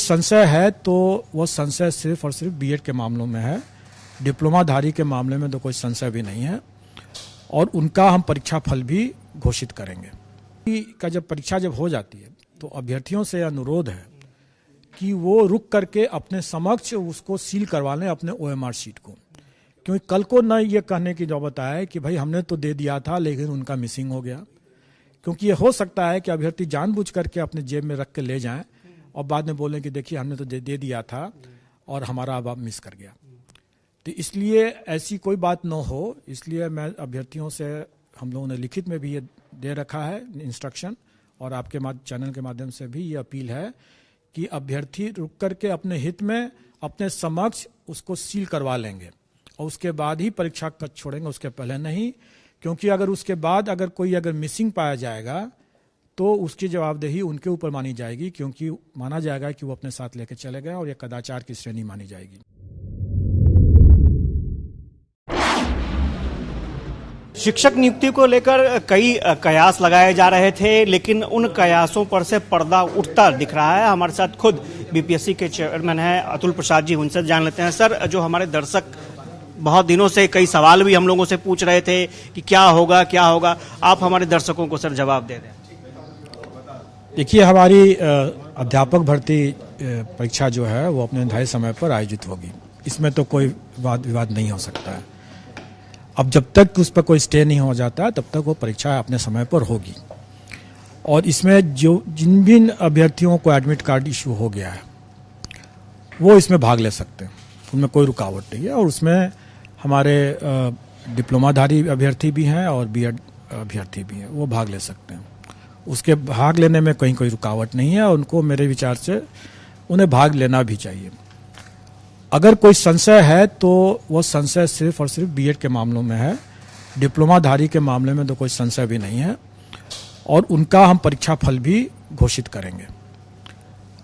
संशय है तो वो संशय सिर्फ और सिर्फ बीएड के मामलों में है। डिप्लोमाधारी के मामले में तो कोई संशय भी नहीं है और उनका हम परीक्षा फल भी घोषित करेंगे। का जब परीक्षा हो जाती है तो अभ्यर्थियों से अनुरोध है कि वो रुक करके अपने समक्ष उसको सील करवा लें अपने ओएमआर शीट को, क्योंकि कल को न ये कहने की जरूरत आए कि भाई हमने तो दे दिया था लेकिन उनका मिसिंग हो गया। क्योंकि ये हो सकता है कि अभ्यर्थी जानबूझ करके अपने जेब में रख के ले जाएं और बाद में बोलें कि देखिए हमने तो दे दिया था और हमारा अब मिस कर गया। तो इसलिए ऐसी कोई बात न हो, इसलिए मैं अभ्यर्थियों से, हम लोगों ने लिखित में भी ये दे रखा है इंस्ट्रक्शन, और आपके चैनल के माध्यम से भी ये अपील है कि अभ्यर्थी रुक करके अपने हित में अपने समक्ष उसको सील करवा लेंगे और उसके बाद ही परीक्षा कक्ष छोड़ेंगे, उसके पहले नहीं। क्योंकि अगर उसके बाद अगर मिसिंग पाया जाएगा तो उसकी जवाबदेही उनके ऊपर मानी जाएगी, क्योंकि माना जाएगा कि वो अपने साथ लेके चले गए और ये कदाचार की श्रेणी मानी जाएगी। शिक्षक नियुक्ति को लेकर कई कयास लगाए जा रहे थे, लेकिन उन कयासों पर से पर्दा उठता दिख रहा है। हमारे साथ खुद बीपीएससी के चेयरमैन हैं अतुल प्रसाद जी, उनसे जान लेते हैं। सर, जो हमारे दर्शक बहुत दिनों से कई सवाल भी हम लोगों से पूछ रहे थे कि क्या होगा, आप हमारे दर्शकों को सर जवाब दे दें। देखिए, हमारी अध्यापक भर्ती परीक्षा जो है वो अपने निर्धारित समय पर आयोजित होगी, इसमें तो कोई वाद विवाद नहीं हो सकता है। अब जब तक उस पर कोई स्टे नहीं हो जाता तब तक वो परीक्षा अपने समय पर होगी। और इसमें जिन भी अभ्यर्थियों को एडमिट कार्ड इशू हो गया है वो इसमें भाग ले सकते हैं, उनमें कोई रुकावट नहीं है। और उसमें हमारे डिप्लोमाधारी अभ्यर्थी भी हैं और बीएड अभ्यर्थी भी हैं, वो भाग ले सकते हैं। उसके भाग लेने में कहीं कोई रुकावट नहीं है और उनको, मेरे विचार से, उन्हें भाग लेना भी चाहिए। अगर कोई संशय है तो वो संशय सिर्फ और सिर्फ बीएड के मामलों में है। डिप्लोमाधारी के मामले में तो कोई संशय भी नहीं है और उनका हम परीक्षा फल भी घोषित करेंगे।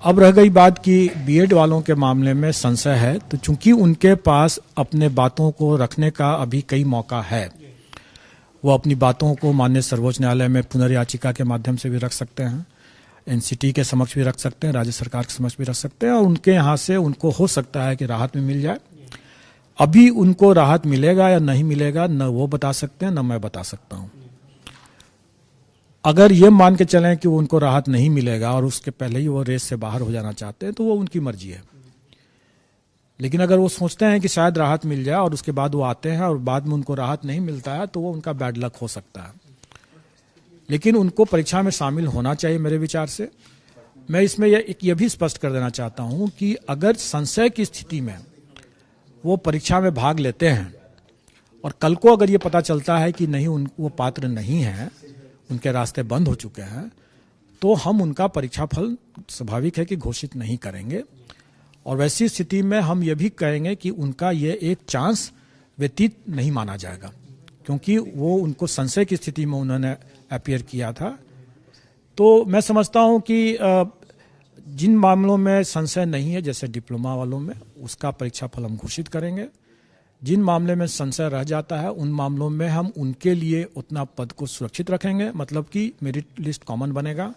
अब रह गई बात कि बीएड वालों के मामले में संशय है, तो चूंकि उनके पास अपने बातों को रखने का अभी कई मौका है, वो अपनी बातों को माननीय सर्वोच्च न्यायालय में पुनर्याचिका के माध्यम से भी रख सकते हैं, एनसीटी के समक्ष भी रख सकते हैं, राज्य सरकार के समक्ष भी रख सकते हैं और उनके यहाँ से उनको हो सकता है कि राहत में मिल जाए। अभी उनको राहत मिलेगा या नहीं मिलेगा न वो बता सकते हैं न मैं बता सकता हूँ। अगर ये मान के चलें कि वो उनको राहत नहीं मिलेगा और उसके पहले ही वो रेस से बाहर हो जाना चाहते हैं तो वो उनकी मर्जी है। लेकिन अगर वो सोचते हैं कि शायद राहत मिल जाए और उसके बाद वो आते हैं और बाद में उनको राहत नहीं मिलता है तो वो उनका बैड लक हो सकता है। लेकिन उनको परीक्षा में शामिल होना चाहिए मेरे विचार से। मैं इसमें यह भी स्पष्ट कर देना चाहता हूं कि अगर संशय की स्थिति में वो परीक्षा में भाग लेते हैं और कल को अगर ये पता चलता है कि नहीं वो पात्र नहीं है, उनके रास्ते बंद हो चुके हैं, तो हम उनका परीक्षा फल स्वाभाविक है कि घोषित नहीं करेंगे। और वैसी स्थिति में हम ये भी कहेंगे कि उनका ये एक चांस व्यतीत नहीं माना जाएगा, क्योंकि वो उनको संशय की स्थिति में उन्होंने अपीयर किया था। तो मैं समझता हूं कि जिन मामलों में संशय नहीं है, जैसे डिप्लोमा वालों में, उसका परीक्षा फल हम घोषित करेंगे। जिन मामले में संशय रह जाता है उन मामलों में हम उनके लिए उतना पद को सुरक्षित रखेंगे, मतलब कि मेरिट लिस्ट कॉमन बनेगा।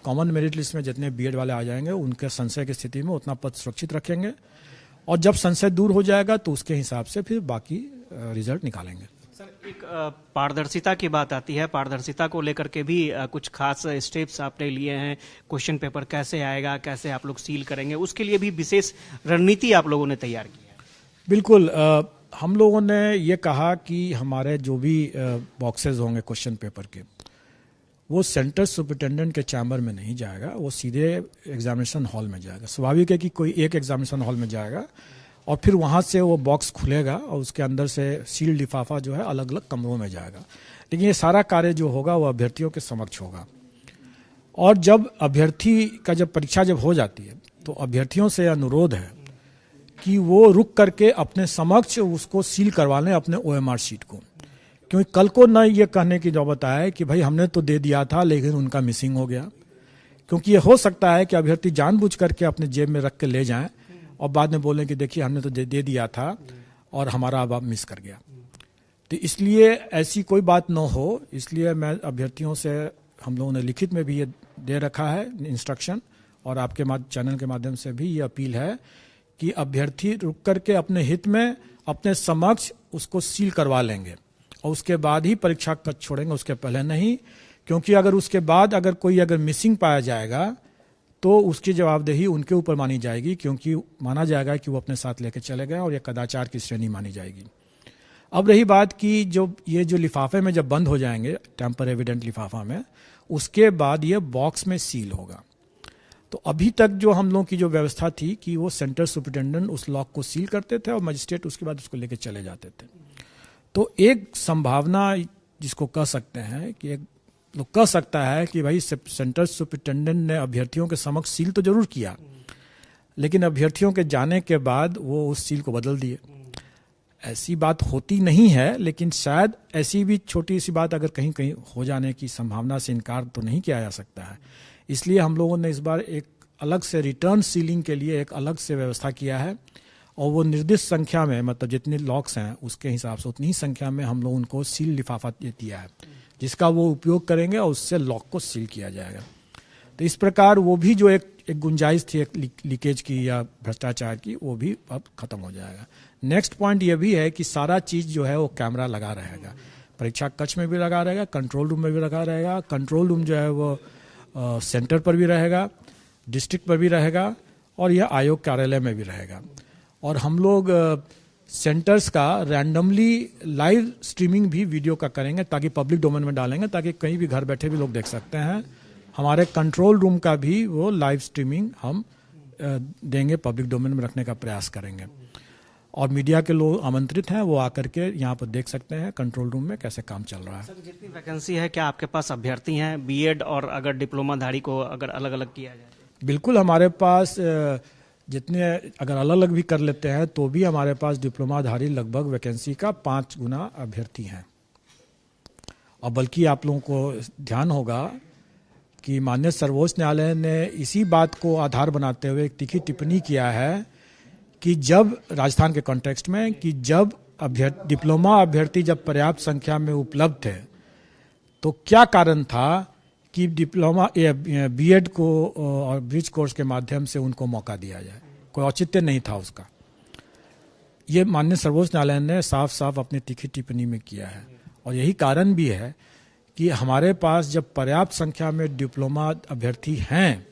कॉमन मेरिट लिस्ट में जितने बीएड वाले आ जाएंगे उनके संशय की स्थिति में उतना पद सुरक्षित रखेंगे और जब संशय दूर हो जाएगा तो उसके हिसाब से फिर बाकी रिजल्ट निकालेंगे। सर, एक पारदर्शिता की बात आती है, पारदर्शिता को लेकर के भी कुछ खास स्टेप्स आपने लिए हैं। क्वेश्चन पेपर कैसे आएगा, कैसे आप लोग सील करेंगे, उसके लिए भी विशेष रणनीति आप लोगों ने तैयार की है। बिल्कुल, हम लोगों ने ये कहा कि हमारे जो भी बॉक्सेस होंगे क्वेश्चन पेपर के, वो सेंटर सुपरिटेंडेंट के चैम्बर में नहीं जाएगा, वो सीधे एग्जामिनेशन हॉल में जाएगा। स्वाभाविक है कि कोई एक एग्जामिनेशन हॉल में जाएगा और फिर वहाँ से वो बॉक्स खुलेगा और उसके अंदर से सील लिफाफा जो है अलग अलग कमरों में जाएगा। लेकिन ये सारा कार्य जो होगा वो अभ्यर्थियों के समक्ष होगा। और जब अभ्यर्थी का परीक्षा हो जाती है तो अभ्यर्थियों से अनुरोध है कि वो रुक करके अपने समक्ष उसको सील करवा लें अपने ओएमआर शीट को, क्योंकि कल को न ये कहने की जरूरत आए कि भाई हमने तो दे दिया था लेकिन उनका मिसिंग हो गया। क्योंकि ये हो सकता है कि अभ्यर्थी जानबूझ करके अपने जेब में रख के ले जाएं और बाद में बोलें कि देखिए हमने तो दे दिया था और हमारा अब मिस कर गया। तो इसलिए ऐसी कोई बात न हो, इसलिए मैं अभ्यर्थियों से, हम लोगों ने लिखित में भी ये दे रखा है इंस्ट्रक्शन, और आपके चैनल के माध्यम से भी ये अपील है कि अभ्यर्थी रुक करके अपने हित में अपने समक्ष उसको सील करवा लेंगे और उसके बाद ही परीक्षा कक्ष छोड़ेंगे, उसके पहले नहीं। क्योंकि अगर उसके बाद अगर कोई मिसिंग पाया जाएगा तो उसकी जवाबदेही उनके ऊपर मानी जाएगी, क्योंकि माना जाएगा कि वो अपने साथ लेके चले गए और ये कदाचार की श्रेणी मानी जाएगी। अब रही बात कि ये जो लिफाफे में जब बंद हो जाएंगे, टेम्पर एविडेंट लिफाफा में, उसके बाद ये बॉक्स में सील होगा। तो अभी तक जो हम लोगों की जो व्यवस्था थी कि वो सेंटर सुपरिटेंडेंट उस लॉक को सील करते थे और मजिस्ट्रेट उसके बाद उसको लेके चले जाते थे। तो एक संभावना जिसको कह सकते हैं कि एक लोग कह सकता है कि भाई सेंटर सुपरिटेंडेंट ने अभ्यर्थियों के समक्ष सील तो जरूर किया, लेकिन अभ्यर्थियों के जाने के बाद वो उस सील को बदल दिए। ऐसी बात होती नहीं है, लेकिन शायद ऐसी भी छोटी सी बात अगर कहीं कहीं हो जाने की संभावना से इनकार तो नहीं किया जा सकता है। इसलिए हम लोगों ने इस बार एक अलग से रिटर्न सीलिंग के लिए एक अलग से व्यवस्था किया है और वो निर्दिष्ट संख्या में, मतलब जितने लॉक्स हैं उसके हिसाब से उतनी ही संख्या में हम लोग उनको सील लिफाफा दिया है, जिसका वो उपयोग करेंगे और उससे लॉक को सील किया जाएगा। तो इस प्रकार वो भी जो एक गुंजाइश थी एक लीकेज की या भ्रष्टाचार की, वो भी अब खत्म हो जाएगा। नेक्स्ट पॉइंट ये भी है कि सारा चीज जो है वो कैमरा लगा रहेगा, परीक्षा कक्ष में भी लगा रहेगा, कंट्रोल रूम में भी लगा रहेगा। कंट्रोल रूम जो है वो सेंटर पर भी रहेगा, डिस्ट्रिक्ट पर भी रहेगा और यह आयोग कार्यालय में भी रहेगा। और हम लोग सेंटर्स का रैंडमली लाइव स्ट्रीमिंग भी वीडियो का करेंगे, ताकि पब्लिक डोमेन में डालेंगे, ताकि कहीं भी घर बैठे भी लोग देख सकते हैं। हमारे कंट्रोल रूम का भी वो लाइव स्ट्रीमिंग हम देंगे, पब्लिक डोमेन में रखने का प्रयास करेंगे। और मीडिया के लोग आमंत्रित हैं, वो आकर के यहाँ पर देख सकते हैं कंट्रोल रूम में कैसे काम चल रहा है। सर, जितनी वैकेंसी है, क्या आपके पास अभ्यर्थी हैं बीएड और अगर डिप्लोमाधारी को अगर अलग अलग किया जाए? बिल्कुल, हमारे पास जितने अगर अलग अलग भी कर लेते हैं तो भी हमारे पास डिप्लोमाधारी लगभग वैकेंसी का 5 गुना अभ्यर्थी हैं। और बल्कि आप लोगों को ध्यान होगा कि माननीय सर्वोच्च न्यायालय ने इसी बात को आधार बनाते हुए एक तीखी टिप्पणी किया है कि जब राजस्थान के कॉन्टेक्स्ट में कि जब डिप्लोमा अभ्यर्थी जब पर्याप्त संख्या में उपलब्ध थे तो क्या कारण था कि डिप्लोमा बीएड को और ब्रिज कोर्स के माध्यम से उनको मौका दिया जाए, कोई औचित्य नहीं था उसका। ये माननीय सर्वोच्च न्यायालय ने साफ साफ अपनी तीखी टिप्पणी में किया है। और यही कारण भी है कि हमारे पास जब पर्याप्त संख्या में डिप्लोमा अभ्यर्थी हैं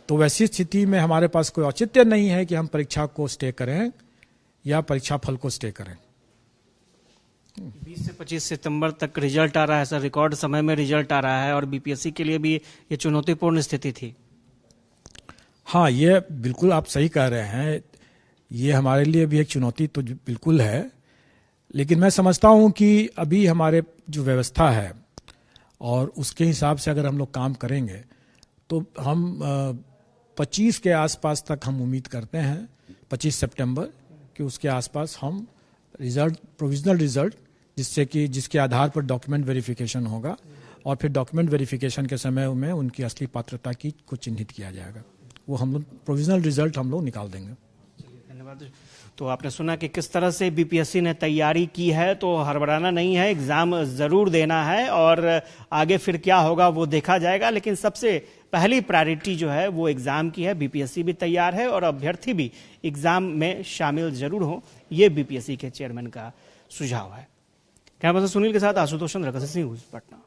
तो वैसी स्थिति में हमारे पास कोई औचित्य नहीं है कि हम परीक्षा को स्टे करें या परीक्षा फल को स्टे करें। 20 से 25 सितंबर तक रिजल्ट आ रहा है सर, रिकॉर्ड समय में रिजल्ट आ रहा है और बीपीएससी के लिए भी ये चुनौतीपूर्ण स्थिति थी। हाँ, ये बिल्कुल आप सही कह रहे हैं, ये हमारे लिए भी एक चुनौती तो बिल्कुल है। लेकिन मैं समझता हूँ कि अभी हमारे जो व्यवस्था है और उसके हिसाब से अगर हम लोग काम करेंगे तो हम 25 के आसपास तक हम उम्मीद करते हैं, 25 सितंबर कि उसके आसपास हम रिजल्ट, प्रोविजनल रिजल्ट, जिसके आधार पर डॉक्यूमेंट वेरिफिकेशन होगा और फिर डॉक्यूमेंट वेरिफिकेशन के समय में उनकी असली पात्रता की को चिन्हित किया जाएगा। वो हम लोग प्रोविजनल रिजल्ट हम लोग निकाल देंगे। धन्यवाद। तो आपने सुना कि किस तरह से बीपीएससी ने तैयारी की है, तो हड़बड़ाना नहीं है, एग्जाम जरूर देना है और आगे फिर क्या होगा वो देखा जाएगा। लेकिन सबसे पहली प्रायोरिटी जो है वो एग्जाम की है। बीपीएससी भी तैयार है और अभ्यर्थी भी एग्जाम में शामिल जरूर हो, ये बीपीएससी के चेयरमैन का सुझाव है। कैमरा पर्सन सुनील के साथ आशुतोष चंद्र, पटना।